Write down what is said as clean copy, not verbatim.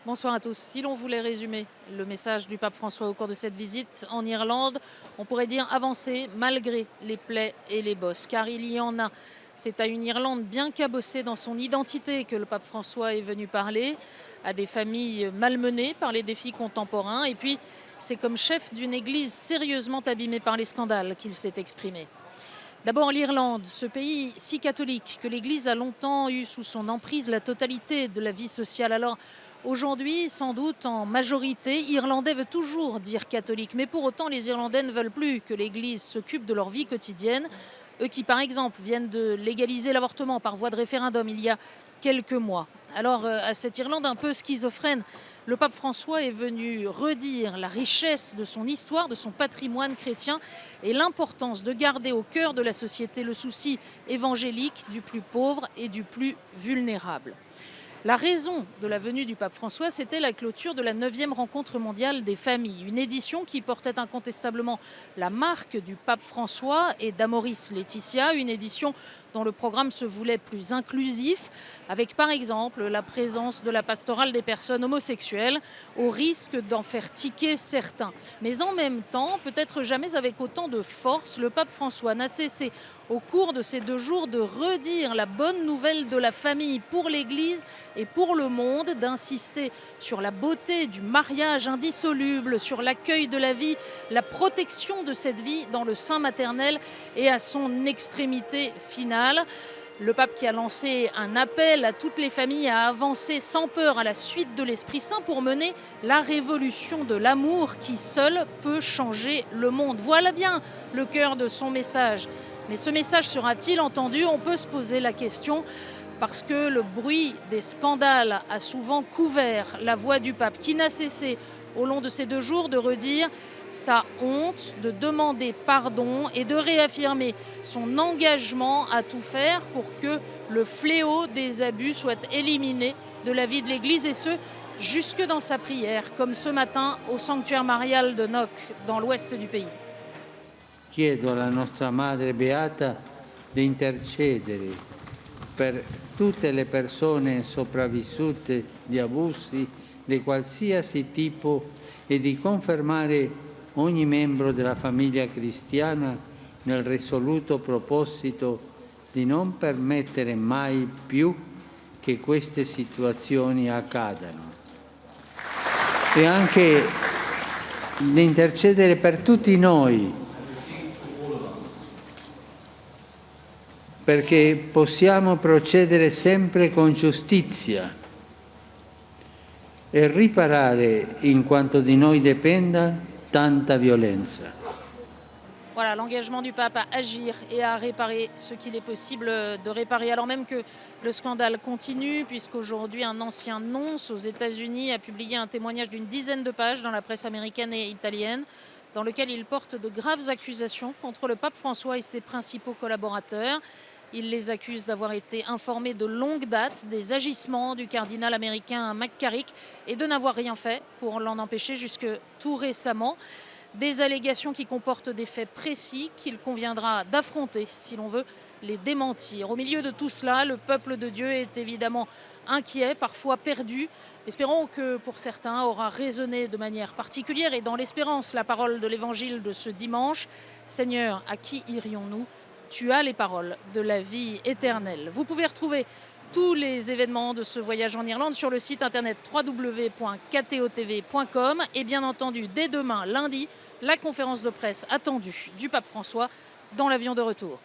Bonsoir à tous. Si l'on voulait résumer le message du pape François au cours de cette visite en Irlande, on pourrait dire avancer malgré les plaies et les bosses, car il y en a. C'est à une Irlande bien cabossée dans son identité que le pape François est venu parler, à des familles malmenées par les défis contemporains, et puis c'est comme chef d'une église sérieusement abîmée par les scandales qu'il s'est exprimé. D'abord l'Irlande, ce pays si catholique que l'Église a longtemps eu sous son emprise la totalité de la vie sociale. Alors aujourd'hui, sans doute en majorité, Irlandais veut toujours dire catholique, mais pour autant les Irlandais ne veulent plus que l'Église s'occupe de leur vie quotidienne. Eux qui, par exemple, viennent de légaliser l'avortement par voie de référendum il y a quelques mois. Alors, à cette Irlande un peu schizophrène, le pape François est venu redire la richesse de son histoire, de son patrimoine chrétien et l'importance de garder au cœur de la société le souci évangélique du plus pauvre et du plus vulnérable. La raison de la venue du pape François, c'était la clôture de la 9e rencontre mondiale des familles. Une édition qui portait incontestablement la marque du pape François et d'Amoris Laetitia. Une édition dont le programme se voulait plus inclusif, avec par exemple la présence de la pastorale des personnes homosexuelles, au risque d'en faire tiquer certains. Mais en même temps, peut-être jamais avec autant de force, le pape François n'a cessé au cours de ces 2 jours de redire la bonne nouvelle de la famille pour l'Église et pour le monde, d'insister sur la beauté du mariage indissoluble, sur l'accueil de la vie, la protection de cette vie dans le sein maternel et à son extrémité finale. Le pape qui a lancé un appel à toutes les familles à avancer sans peur à la suite de l'Esprit Saint pour mener la révolution de l'amour qui seul peut changer le monde. Voilà bien le cœur de son message. Mais ce message sera-t-il entendu? On peut se poser la question parce que le bruit des scandales a souvent couvert la voix du pape qui n'a cessé au long de ces 2 jours de redire sa honte, de demander pardon et de réaffirmer son engagement à tout faire pour que le fléau des abus soit éliminé de la vie de l'Église et ce, jusque dans sa prière, comme ce matin au sanctuaire marial de Knock, dans l'ouest du pays. Chiedo alla nostra Madre Beata di intercedere per tutte le persone sopravvissute di abusi di qualsiasi tipo e di confermare ogni membro della famiglia cristiana nel risoluto proposito di non permettere mai più che queste situazioni accadano. E anche di intercedere per tutti noi, perché possiamo procedere sempre con giustizia e riparare, in quanto di noi dipenda, tanta violenza. Voilà l'engagement du pape à agir et à réparer ce qu'il est possible de réparer. Alors même que le scandale continue, puisqu'aujourd'hui un ancien nonce aux États-Unis a publié un témoignage d'une dizaine de pages dans la presse américaine et italienne, dans lequel il porte de graves accusations contre le pape François et ses principaux collaborateurs. Il les accuse d'avoir été informés de longue date des agissements du cardinal américain McCarrick et de n'avoir rien fait pour l'en empêcher jusque tout récemment. Des allégations qui comportent des faits précis qu'il conviendra d'affronter si l'on veut les démentir. Au milieu de tout cela, le peuple de Dieu est évidemment inquiet, parfois perdu. Espérons que pour certains aura résonné de manière particulière et dans l'espérance la parole de l'évangile de ce dimanche. Seigneur, à qui irions-nous? Tu as les paroles de la vie éternelle. Vous pouvez retrouver tous les événements de ce voyage en Irlande sur le site internet www.ktotv.com et bien entendu dès demain lundi, la conférence de presse attendue du pape François dans l'avion de retour.